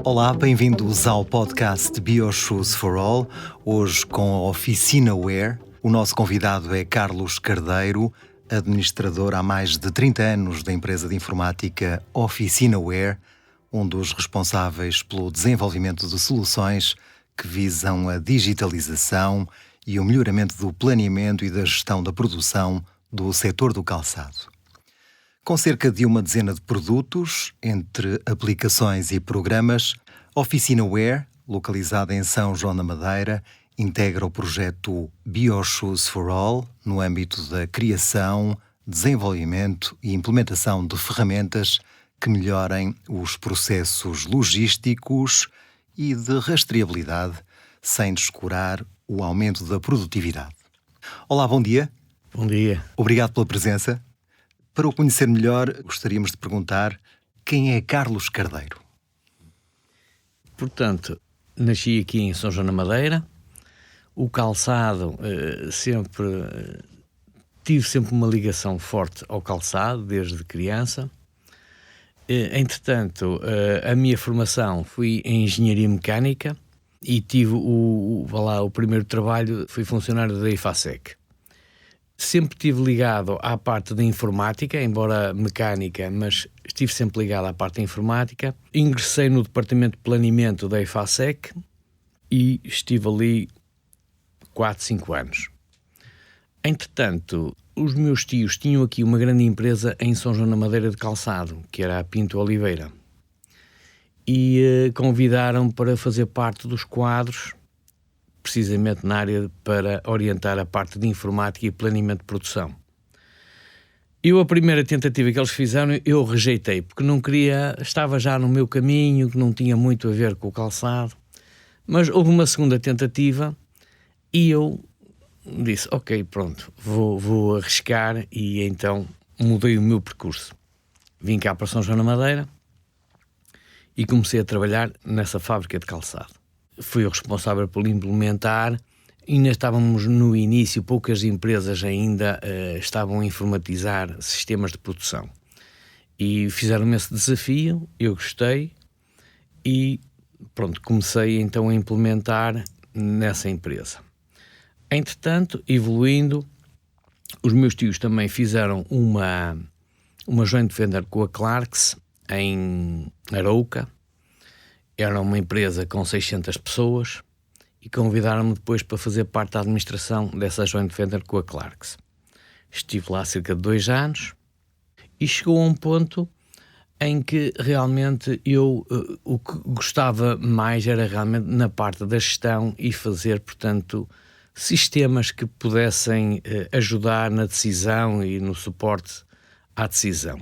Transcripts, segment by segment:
Olá, bem-vindos ao podcast BioShoes for All, hoje com a Oficina Wear. O nosso convidado é Carlos Cardeiro, administrador há mais de 30 anos da empresa de informática Oficina Wear, um dos responsáveis pelo desenvolvimento de soluções que visam a digitalização e o melhoramento do planeamento e da gestão da produção do setor do calçado. Com cerca de uma dezena de produtos, entre aplicações e programas, Oficina Wear, localizada em São João da Madeira, integra o projeto BioShoes for All no âmbito da criação, desenvolvimento e implementação de ferramentas que melhorem os processos logísticos e de rastreabilidade, sem descurar o aumento da produtividade. Olá, bom dia. Bom dia. Obrigado pela presença. Para o conhecer melhor, gostaríamos de perguntar quem é Carlos Cardeiro? Portanto, nasci aqui em São João da Madeira. O calçado, tive sempre uma ligação forte ao calçado, desde criança. Entretanto, a minha formação fui em engenharia mecânica e tive o primeiro trabalho, fui funcionário da IFASEC. Sempre estive ligado à parte da informática, embora mecânica, mas estive sempre ligado à parte da informática. Ingressei no departamento de planeamento da IFASEC e estive ali 4, 5 anos. Entretanto, os meus tios tinham aqui uma grande empresa em São João da Madeira de calçado, que era a Pinto Oliveira, e convidaram-me para fazer parte dos quadros, precisamente na área para orientar a parte de informática e planeamento de produção. A primeira tentativa que eles fizeram, eu rejeitei, porque não queria, estava já no meu caminho, que não tinha muito a ver com o calçado, mas houve uma segunda tentativa e eu disse, ok, pronto, vou arriscar, e então mudei o meu percurso. Vim cá para São João da Madeira e comecei a trabalhar nessa fábrica de calçado. Fui o responsável por implementar. Ainda estávamos no início, poucas empresas ainda estavam a informatizar sistemas de produção. E fizeram-me esse desafio, eu gostei e pronto, comecei então a implementar nessa empresa. Entretanto, evoluindo, os meus tios também fizeram uma joint venture com a Clarks em Arouca. Era uma empresa com 600 pessoas e convidaram-me depois para fazer parte da administração dessa joint venture com a Clarks. Estive lá cerca de 2 anos e chegou a um ponto em que realmente o que gostava mais era realmente na parte da gestão e fazer, portanto, sistemas que pudessem ajudar na decisão e no suporte à decisão.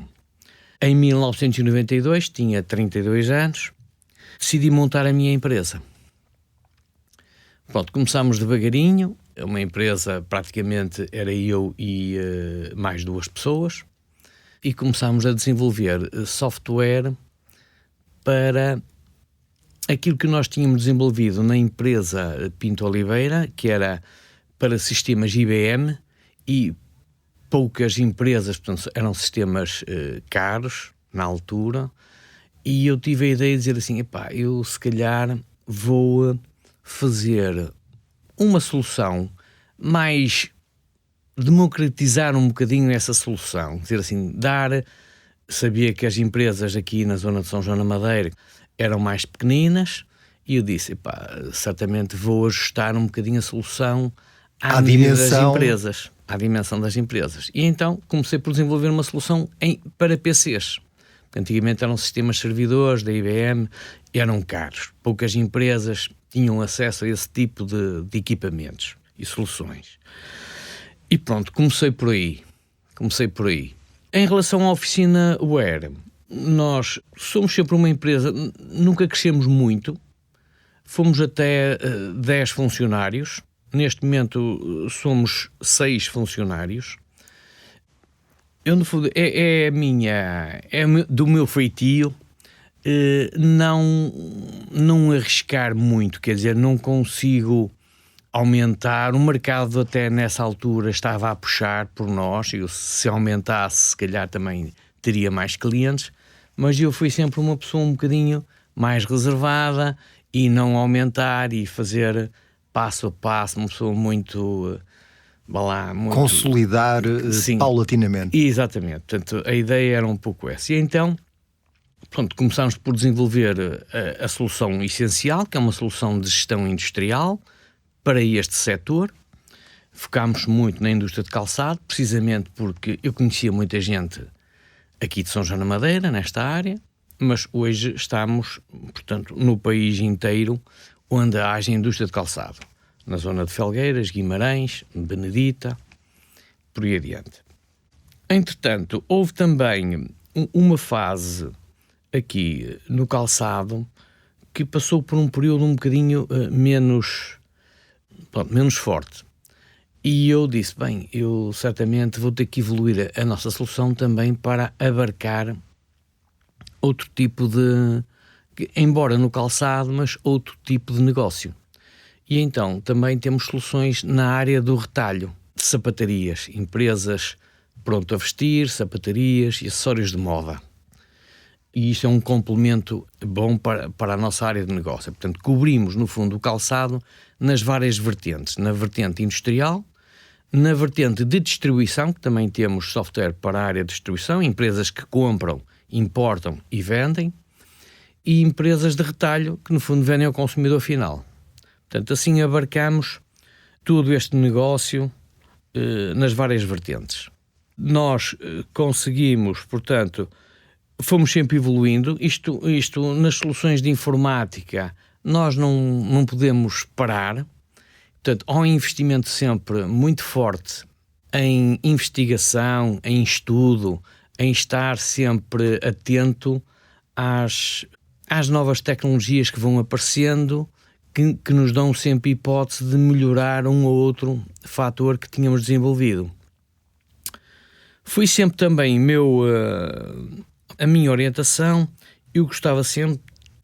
Em 1992, tinha 32 anos, decidi montar a minha empresa. Pronto, começámos devagarinho, uma empresa praticamente era eu e mais 2 pessoas, e começámos a desenvolver software para aquilo que nós tínhamos desenvolvido na empresa Pinto Oliveira, que era para sistemas IBM, e poucas empresas, portanto, eram sistemas caros na altura. E eu tive a ideia de dizer assim, eu se calhar vou fazer uma solução mais, democratizar um bocadinho essa solução, dizer assim, sabia que as empresas aqui na zona de São João da Madeira eram mais pequeninas, e eu disse, certamente vou ajustar um bocadinho a solução à dimensão das empresas. E então comecei por desenvolver uma solução para PCs. Antigamente eram sistemas servidores da IBM, eram caros. Poucas empresas tinham acesso a esse tipo de equipamentos e soluções. E pronto, comecei por aí. Em relação à Oficina Wear, nós somos sempre uma empresa, nunca crescemos muito, fomos até 10 funcionários, neste momento somos 6 funcionários. Eu, no fundo, é do meu feitio não arriscar muito, quer dizer, não consigo aumentar. O mercado até nessa altura estava a puxar por nós. Se aumentasse, se calhar também teria mais clientes. Mas eu fui sempre uma pessoa um bocadinho mais reservada e não aumentar e fazer passo a passo, uma pessoa muito... Consolidar paulatinamente. Exatamente. Portanto, a ideia era um pouco essa. E então, pronto, começámos por desenvolver a solução essencial, que é uma solução de gestão industrial para este setor. Focámos muito na indústria de calçado, precisamente porque eu conhecia muita gente aqui de São João da Madeira, nesta área, mas hoje estamos, portanto, no país inteiro onde haja indústria de calçado. Na zona de Felgueiras, Guimarães, Benedita, por aí adiante. Entretanto, houve também uma fase aqui no calçado que passou por um período um bocadinho menos forte. E eu disse, bem, eu certamente vou ter que evoluir a nossa solução também para abarcar outro tipo de... embora no calçado, mas outro tipo de negócio. E então também temos soluções na área do retalho, de sapatarias, empresas pronto a vestir, sapatarias e acessórios de moda. E isto é um complemento bom para a nossa área de negócio. Portanto, cobrimos, no fundo, o calçado nas várias vertentes. Na vertente industrial, na vertente de distribuição, que também temos software para a área de distribuição, empresas que compram, importam e vendem, e empresas de retalho, que no fundo vendem ao consumidor final. Portanto, assim abarcamos todo este negócio nas várias vertentes. Nós conseguimos, portanto, fomos sempre evoluindo. Isto nas soluções de informática, nós não podemos parar. Portanto, há um investimento sempre muito forte em investigação, em estudo, em estar sempre atento às novas tecnologias que vão aparecendo, que nos dão sempre hipótese de melhorar um ou outro fator que tínhamos desenvolvido. Foi sempre também a minha orientação. Eu gostava sempre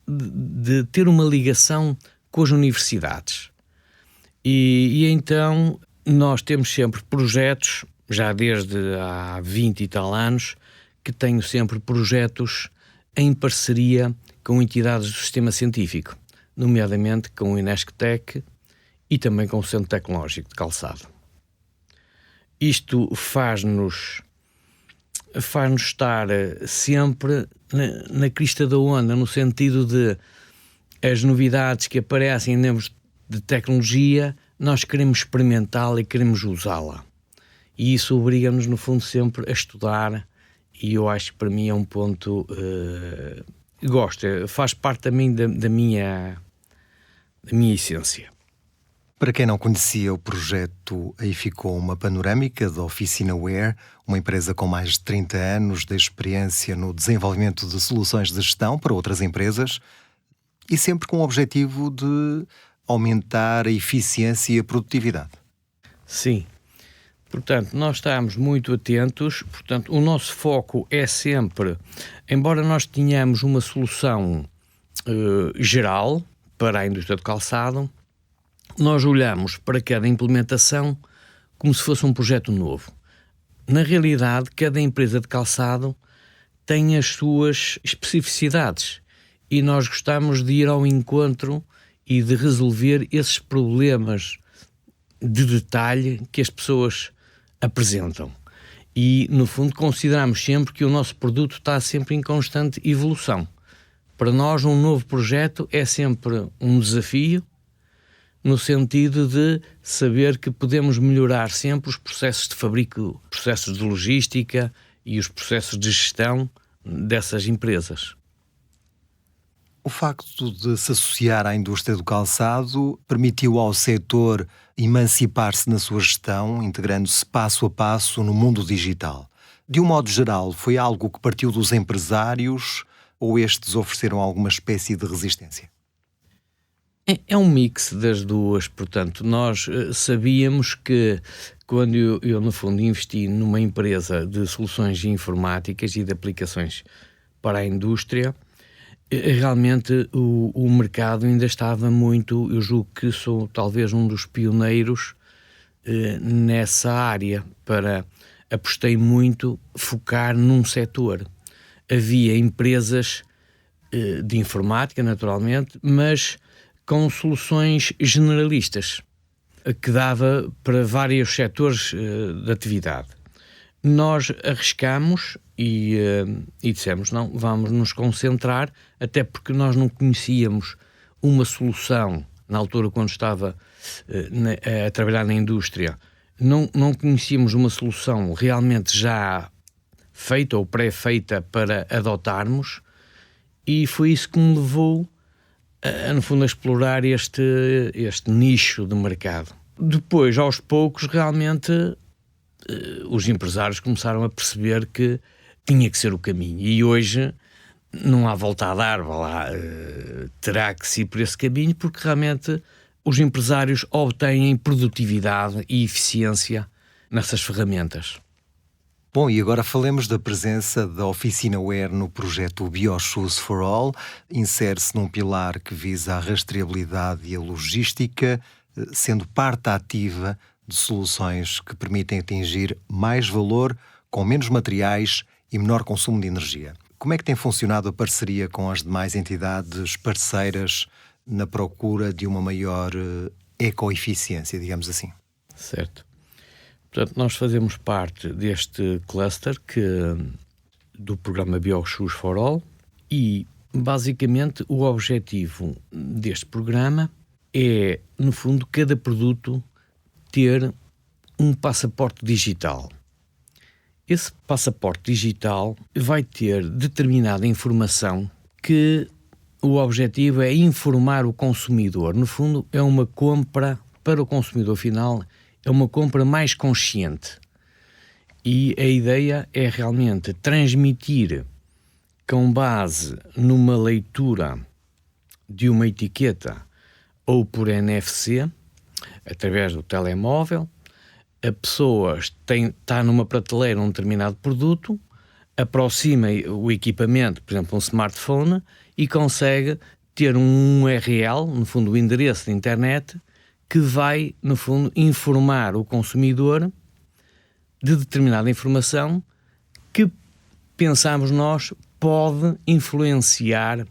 de ter uma ligação com as universidades. E então nós temos sempre projetos, já desde há 20 e tal anos, que tenho sempre projetos em parceria com entidades do sistema científico, nomeadamente com o Inesctec e também com o Centro Tecnológico de Calçado. Isto faz-nos estar sempre na crista da onda, no sentido de as novidades que aparecem em termos de tecnologia, nós queremos experimentá-la e queremos usá-la. E isso obriga-nos, no fundo, sempre a estudar, e eu acho que para mim é um ponto... faz parte também da minha essência. Para quem não conhecia o projeto, aí ficou uma panorâmica da Oficinaware, uma empresa com mais de 30 anos de experiência no desenvolvimento de soluções de gestão para outras empresas e sempre com o objetivo de aumentar a eficiência e a produtividade. Sim. Portanto, nós estamos muito atentos. Portanto, o nosso foco é sempre, embora nós tenhamos uma solução geral para a indústria do calçado, nós olhamos para cada implementação como se fosse um projeto novo. Na realidade, cada empresa de calçado tem as suas especificidades e nós gostamos de ir ao encontro e de resolver esses problemas de detalhe que as pessoas apresentam. E, no fundo, consideramos sempre que o nosso produto está sempre em constante evolução. Para nós, um novo projeto é sempre um desafio, no sentido de saber que podemos melhorar sempre os processos de fabrico, processos de logística e os processos de gestão dessas empresas. O facto de se associar à indústria do calçado permitiu ao setor emancipar-se na sua gestão, integrando-se passo a passo no mundo digital. De um modo geral, foi algo que partiu dos empresários ou estes ofereceram alguma espécie de resistência? É um mix das duas. Portanto, nós sabíamos que quando eu, no fundo, investi numa empresa de soluções informáticas e de aplicações para a indústria, Realmente o mercado ainda estava muito, eu julgo que sou talvez um dos pioneiros nessa área, apostei muito focar num setor. Havia empresas de informática, naturalmente, mas com soluções generalistas, que dava para vários setores de atividade. Nós arriscamos e dissemos, não, vamos nos concentrar, até porque nós não conhecíamos uma solução, na altura quando estava a trabalhar na indústria, não conhecíamos uma solução realmente já feita ou pré-feita para adotarmos, e foi isso que me levou, no fundo, a explorar este nicho de mercado. Depois, aos poucos, realmente, os empresários começaram a perceber que tinha que ser o caminho. E hoje não há volta a dar, terá que ser por esse caminho, porque realmente os empresários obtêm produtividade e eficiência nessas ferramentas. Bom, e agora falemos da presença da OficinaWare no projeto BioShoes for All. Insere-se num pilar que visa a rastreabilidade e a logística, sendo parte ativa de soluções que permitem atingir mais valor com menos materiais e menor consumo de energia. Como é que tem funcionado a parceria com as demais entidades parceiras na procura de uma maior ecoeficiência, digamos assim? Certo. Portanto, nós fazemos parte deste cluster do programa BioShoes for All e, basicamente, o objetivo deste programa é, no fundo, cada produto ter um passaporte digital. Esse passaporte digital vai ter determinada informação que o objetivo é informar o consumidor. No fundo, é uma compra para o consumidor final, é uma compra mais consciente. E a ideia é realmente transmitir, com base numa leitura de uma etiqueta ou por NFC, através do telemóvel, a pessoa está numa prateleira um determinado produto, aproxima o equipamento, por exemplo, um smartphone, e consegue ter um URL, no fundo, o endereço de internet, que vai, no fundo, informar o consumidor de determinada informação que, pensamos nós, pode influenciar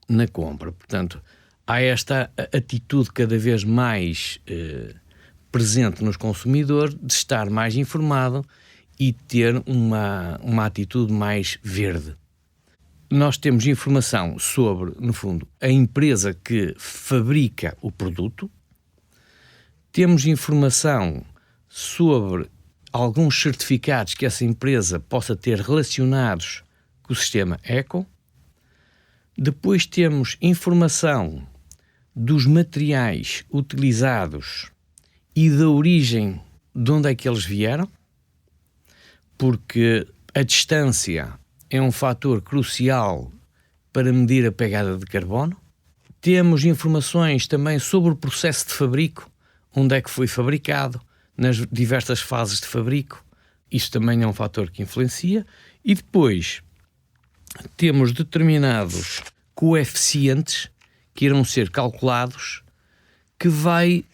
na compra. Portanto, há esta atitude cada vez mais presente nos consumidores de estar mais informado e ter uma atitude mais verde. Nós temos informação sobre, no fundo, a empresa que fabrica o produto, temos informação sobre alguns certificados que essa empresa possa ter relacionados com o sistema Eco. Depois temos informação dos materiais utilizados e da origem de onde é que eles vieram, porque a distância é um fator crucial para medir a pegada de carbono. Temos informações também sobre o processo de fabrico, onde é que foi fabricado, nas diversas fases de fabrico. Isso também é um fator que influencia. E depois temos determinados coeficientes que irão ser calculados, que vai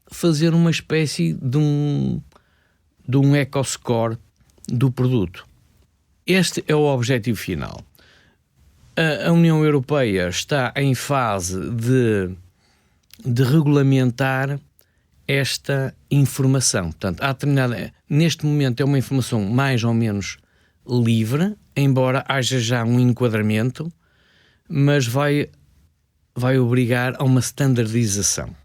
fazer uma espécie de um eco-score do produto. Este é o objetivo final. A União Europeia está em fase de regulamentar esta informação. Portanto, neste momento é uma informação mais ou menos livre, embora haja já um enquadramento, mas vai obrigar a uma standardização,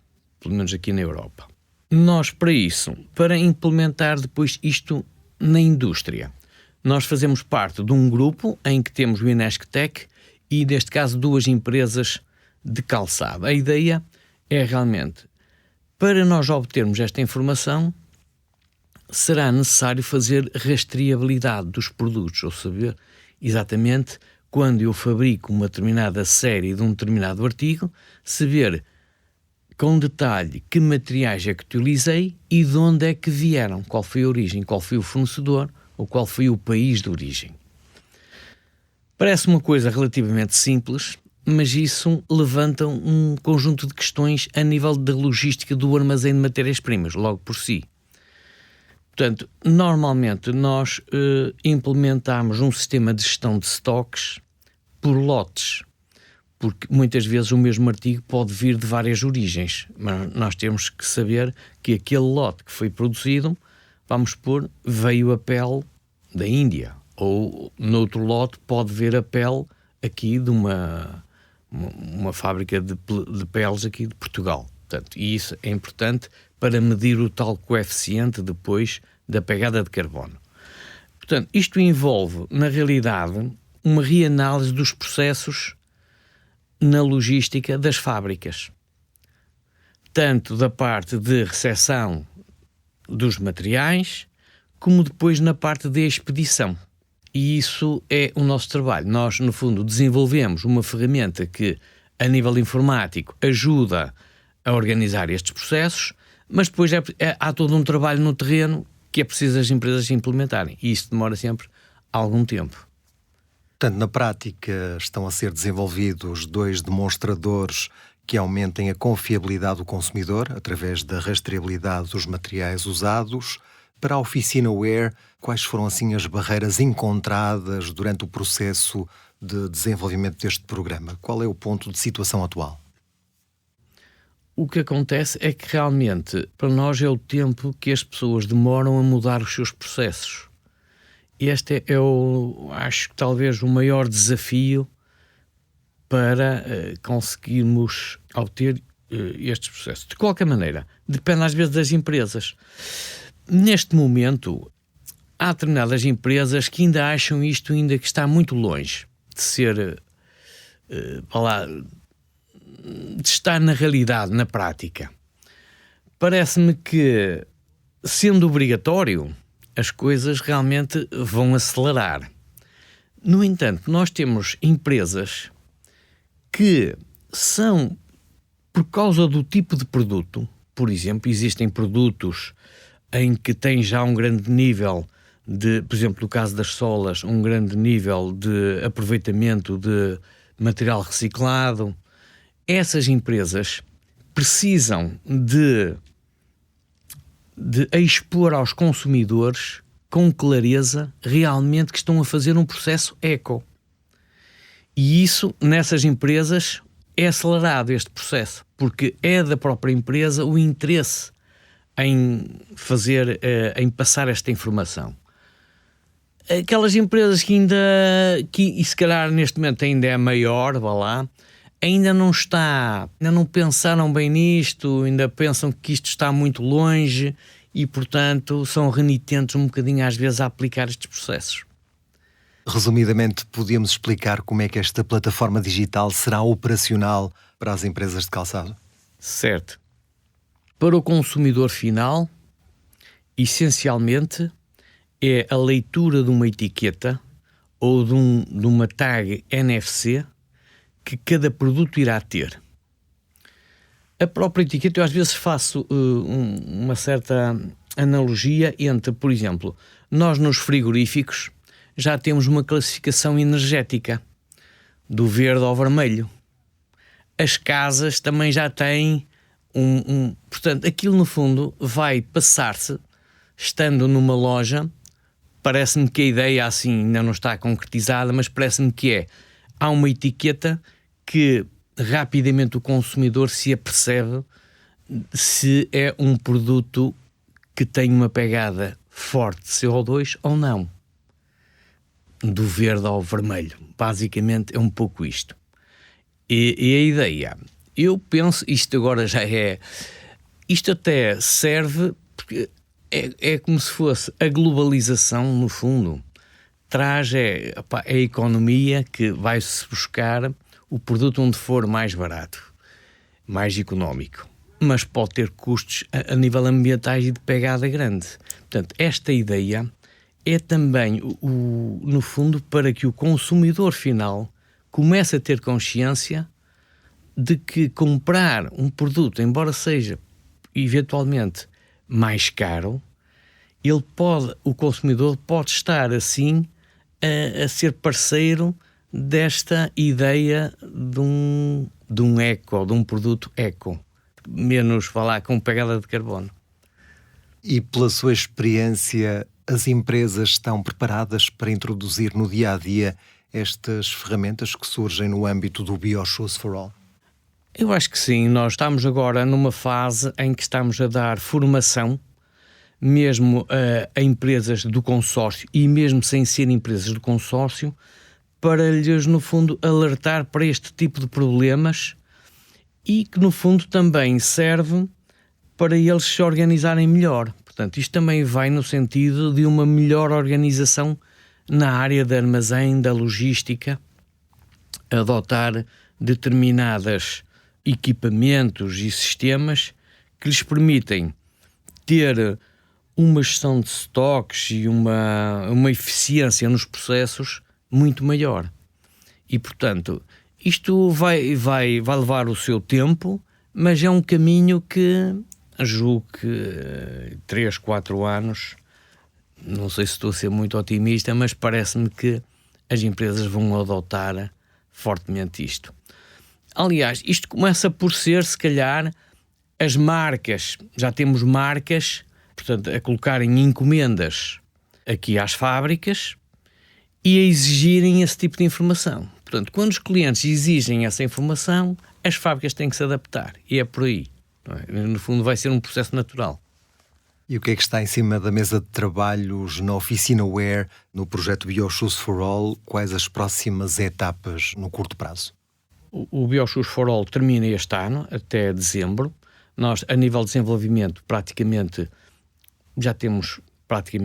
pelo menos aqui na Europa. Nós, para implementar depois isto na indústria, nós fazemos parte de um grupo em que temos o Inesctec e, neste caso, 2 empresas de calçado. A ideia é realmente, para nós obtermos esta informação, será necessário fazer rastreabilidade dos produtos, ou saber exatamente quando eu fabrico uma determinada série de um determinado artigo, saber com detalhe que materiais é que utilizei e de onde é que vieram, qual foi a origem, qual foi o fornecedor ou qual foi o país de origem. Parece uma coisa relativamente simples, mas isso levanta um conjunto de questões a nível da logística do armazém de matérias-primas, logo por si. Portanto, normalmente nós implementamos um sistema de gestão de estoques por lotes, porque muitas vezes o mesmo artigo pode vir de várias origens, mas nós temos que saber que aquele lote que foi produzido, vamos supor, veio a pele da Índia, ou noutro lote pode vir a pele aqui de uma fábrica de peles aqui de Portugal. Portanto, e isso é importante para medir o tal coeficiente depois da pegada de carbono. Portanto, isto envolve, na realidade, uma reanálise dos processos na logística das fábricas, tanto da parte de recepção dos materiais, como depois na parte de expedição. E isso é o nosso trabalho. Nós, no fundo, desenvolvemos uma ferramenta que, a nível informático, ajuda a organizar estes processos, mas depois há todo um trabalho no terreno que é preciso as empresas implementarem. E isso demora sempre algum tempo. Portanto, na prática estão a ser desenvolvidos 2 demonstradores que aumentem a confiabilidade do consumidor através da rastreabilidade dos materiais usados. Para a oficina Ware, quais foram assim as barreiras encontradas durante o processo de desenvolvimento deste programa? Qual é o ponto de situação atual? O que acontece é que realmente para nós é o tempo que as pessoas demoram a mudar os seus processos. Este é acho que talvez o maior desafio para conseguirmos obter estes processos. De qualquer maneira, depende às vezes das empresas. Neste momento, há determinadas empresas que ainda acham isto ainda que está muito longe de ser, de estar na realidade, na prática. Parece-me que, sendo obrigatório, as coisas realmente vão acelerar. No entanto, nós temos empresas que são, por causa do tipo de produto, por exemplo, existem produtos em que têm já um grande nível de, por exemplo, no caso das solas, um grande nível de aproveitamento de material reciclado. Essas empresas precisam de expor aos consumidores com clareza realmente que estão a fazer um processo eco. E isso, nessas empresas, é acelerado este processo, porque é da própria empresa o interesse em fazer, em passar esta informação. Aquelas empresas e se calhar neste momento ainda é maior, ainda não pensaram bem nisto, ainda pensam que isto está muito longe e, portanto, são renitentes um bocadinho às vezes a aplicar estes processos. Resumidamente, podíamos explicar como é que esta plataforma digital será operacional para as empresas de calçado? Certo. Para o consumidor final, essencialmente, é a leitura de uma etiqueta ou de uma tag NFC que cada produto irá ter. A própria etiqueta, eu às vezes faço uma certa analogia entre, por exemplo, nós nos frigoríficos já temos uma classificação energética, do verde ao vermelho. As casas também já têm portanto, aquilo no fundo vai passar-se, estando numa loja, parece-me que a ideia assim ainda não está concretizada, mas parece-me que há uma etiqueta que rapidamente o consumidor se apercebe se é um produto que tem uma pegada forte de CO2 ou não. Do verde ao vermelho. Basicamente é um pouco isto. E a ideia, eu penso, isto agora já é... Isto até serve, porque é como se fosse a globalização, no fundo. Traz a economia que vai-se buscar o produto onde for mais barato, mais económico. Mas pode ter custos a nível ambientais e de pegada grande. Portanto, esta ideia é também, no fundo, para que o consumidor final comece a ter consciência de que comprar um produto, embora seja eventualmente mais caro, o consumidor pode estar assim a ser parceiro desta ideia de um eco, de um produto eco, menos falar com pegada de carbono. E pela sua experiência, as empresas estão preparadas para introduzir no dia-a-dia estas ferramentas que surgem no âmbito do BioShoes for All? Eu acho que sim. Nós estamos agora numa fase em que estamos a dar formação, mesmo a empresas do consórcio e mesmo sem ser empresas do consórcio, para lhes, no fundo, alertar para este tipo de problemas e que, no fundo, também serve para eles se organizarem melhor. Portanto, isto também vai no sentido de uma melhor organização na área de armazém, da logística, adotar determinados equipamentos e sistemas que lhes permitem ter uma gestão de estoques e uma eficiência nos processos muito maior. E, portanto, isto vai levar o seu tempo, mas é um caminho que julgo que 3, 4 anos, não sei se estou a ser muito otimista, mas parece-me que as empresas vão adotar fortemente isto. Aliás, isto começa por ser, se calhar, as marcas. Já temos marcas, portanto, a colocarem encomendas aqui às fábricas e a exigirem esse tipo de informação. Portanto, quando os clientes exigem essa informação, as fábricas têm que se adaptar. E é por aí. Não é? No fundo, vai ser um processo natural. E o que é que está em cima da mesa de trabalhos na Oficina Wear, no projeto BioShoes for All? Quais as próximas etapas no curto prazo? O BioShoes for All termina este ano, até dezembro. Nós, a nível de desenvolvimento, praticamente já temos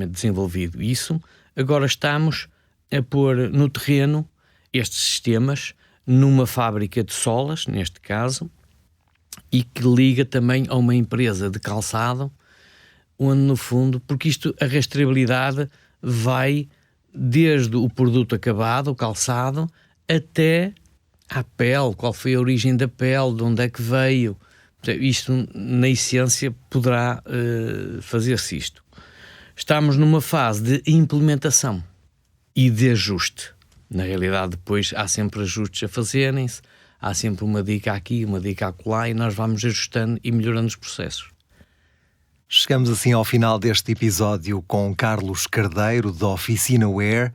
desenvolvido isso. Agora estamos a pôr no terreno estes sistemas numa fábrica de solas, neste caso, e que liga também a uma empresa de calçado, onde, no fundo, porque isto, a rastreabilidade vai desde o produto acabado, o calçado, até à pele, qual foi a origem da pele, de onde é que veio. Isto, na essência, poderá fazer-se isto. Estamos numa fase de implementação e de ajuste. Na realidade, depois há sempre ajustes a fazerem-se, há sempre uma dica aqui, uma dica acolá, e nós vamos ajustando e melhorando os processos. Chegamos assim ao final deste episódio com Carlos Cardeiro, da Oficina Wear.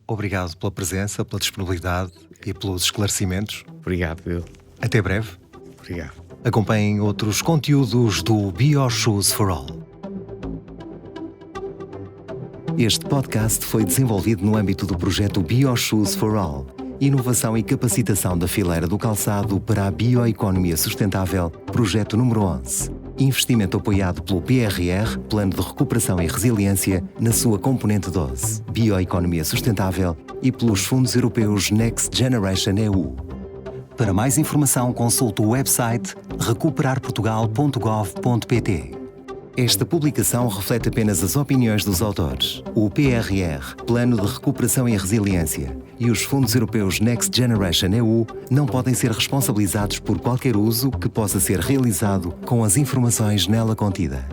Obrigado pela presença, pela disponibilidade e pelos esclarecimentos. Obrigado, Bill. Até breve. Obrigado. Acompanhem outros conteúdos do BioShoes for All. Este podcast foi desenvolvido no âmbito do projeto BioShoes for All, inovação e capacitação da fileira do calçado para a bioeconomia sustentável, projeto número 11. Investimento apoiado pelo PRR, Plano de Recuperação e Resiliência, na sua componente 12, Bioeconomia Sustentável, e pelos fundos europeus Next Generation EU. Para mais informação, consulte o website recuperarportugal.gov.pt. Esta publicação reflete apenas as opiniões dos autores. O PRR, Plano de Recuperação e Resiliência, e os fundos europeus Next Generation EU não podem ser responsabilizados por qualquer uso que possa ser realizado com as informações nela contida.